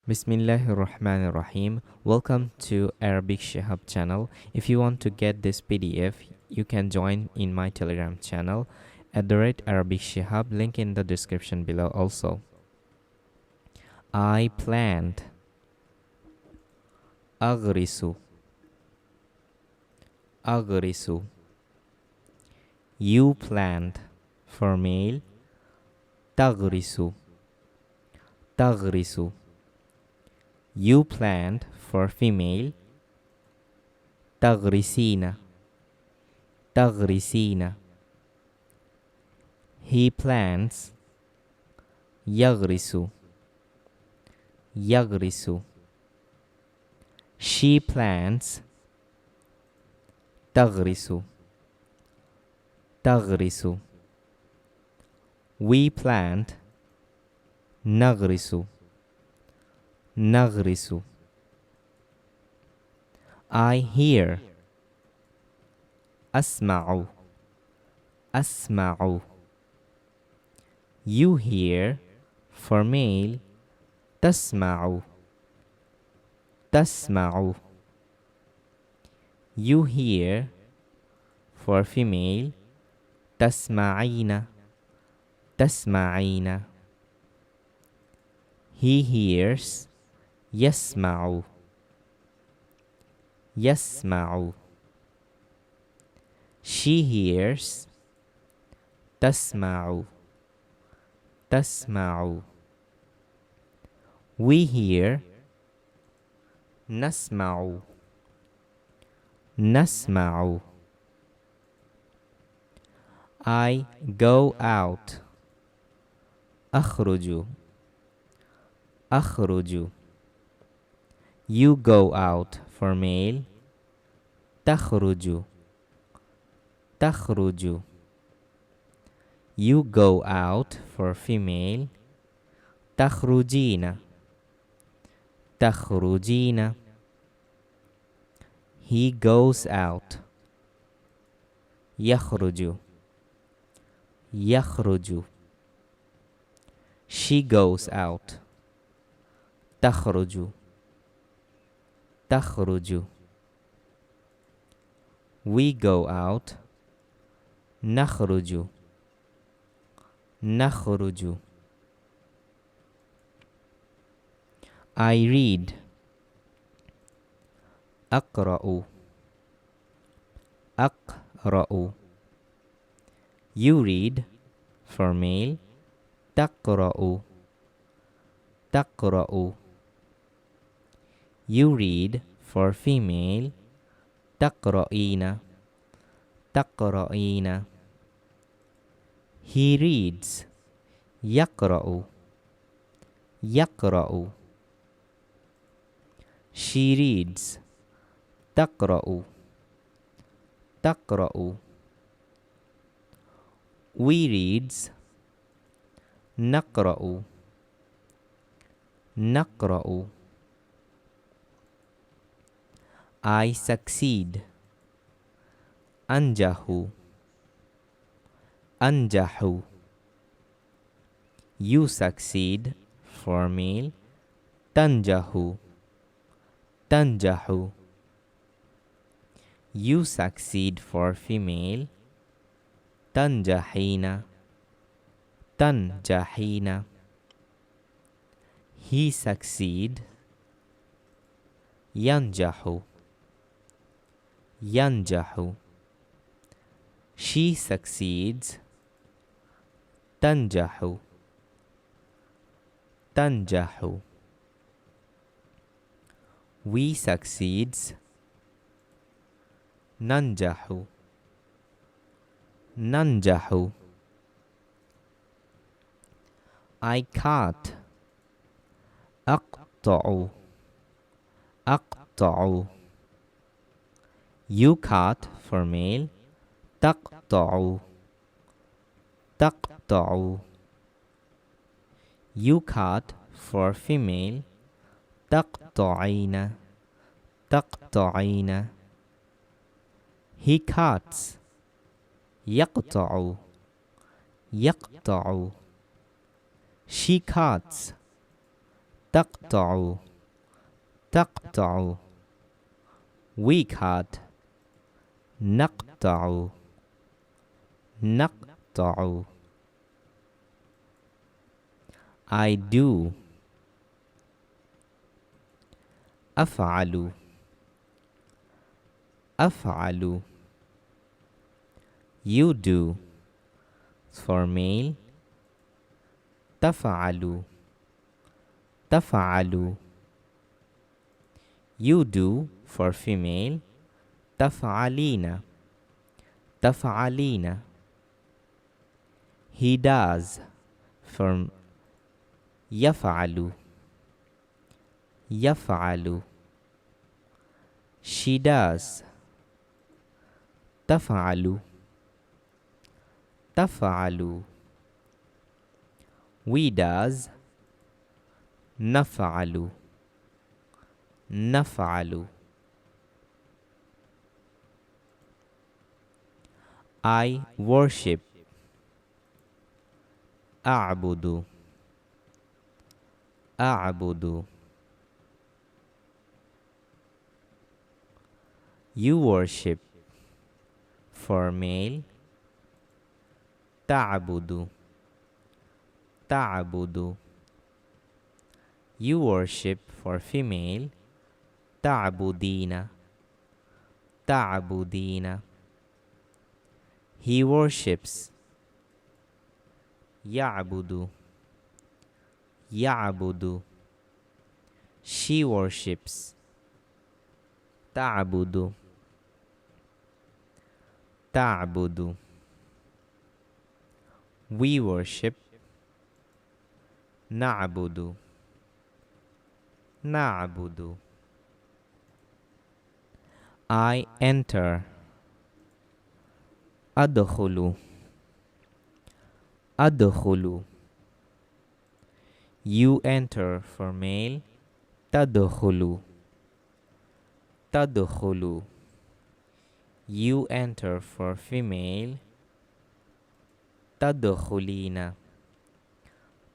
Bismillahirrahmanirrahim. Welcome to Arabic Shehab channel. If you want to get this PDF, you can join in my Telegram channel @Arabic Shehab. Link in the description below also. I planned. أغرس. أغرس. You planned. For male. تغرس. تغرس. You planned. For female. تغرسين. تغرسين. He plans. يغرس. يغرس. She plans. تغرس. تغرس. We planned. نغرس. نغرس. I hear. أسمع. أسمع. You hear. For male. تسمع. تسمع. You hear. For female. تسمعين. تسمعين. He hears. يسمع. يسمع. She hears. تسمع. تسمع. We hear. نسمع. نسمع. I go out. أخرج. أخرج. You go out. For male. تخرج. تخرج. You go out. For female. تخرجين. تخرجين. He goes out. يخرج. يخرج. She goes out. تخرج. تخرج. We go out. نخرج. نخرج. I read. أقرأ. أقرأ. You read. For male. تقرأ. تقرأ. You read. For female. تقرأين. تقرأين. He reads. يقرأ. يقرأ. She reads. تقرأ. تقرأ. We reads. نقرأ. نقرأ. I succeed. أنجح. أنجح. You succeed. For male. تنجح. تنجح. You succeed. For female. تنجحين. تنجحين. He succeed. ينجح. ينجح. She succeeds. تنجح. تنجح. We succeeds. ننجح. ننجح. I cut. أقطع. أقطع. You cut. For male. تقطع. تقطع. You cut. For female. تقطعين. تقطعين. He cuts. يقطع. يقطع. She cuts. تقطع تقطع. We cut. نقطع نقطع. I do. أفعل أفعل. You do. For male. تفعل تفعل. You do. For female. تفعلين تفعلين. He does. For يفعل يفعل. She does. تفعل تفعل. We does. نفعل نفعل. I worship. أعبد أعبد. You worship. For male. تعبد تعبد. You worship. For female. تعبدين تعبدين. He worships. يعبد يعبد. She worships. تعبد تعبد. We worship. نعبد نعبد. I enter. أدخل أدخل. You enter. For male. تدخل تدخل. You enter. For female. تدخلين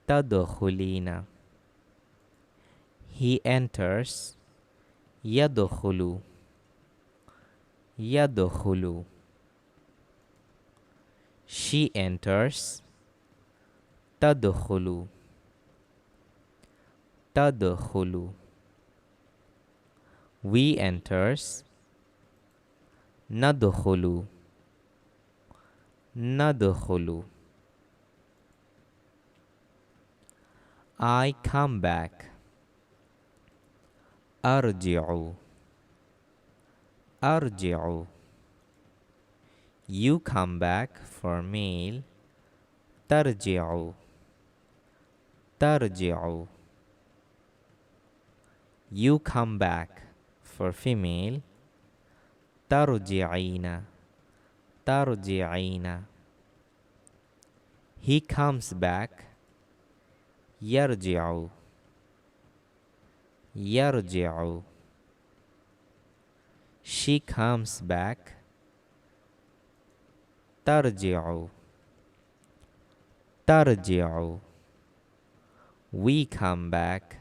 تدخلين. He enters. يدخل يدخل. She enters. تدخل تدخل. We enters. ندخل ندخل. I come back. أرجع أرجع. You come back. For male. ترجع ترجع. You come back. For female. ترجعين ترجعين. He comes back. يرجع يرجع. She comes back. ترجع ترجع. We come back.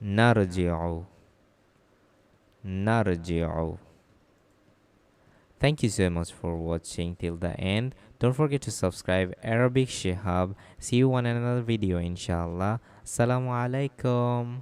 نرجع نرجع. Thank you so much for watching till the end. Don't forget to subscribe Arabic Shehab. See you on another video inshallah. Assalamu alaikum.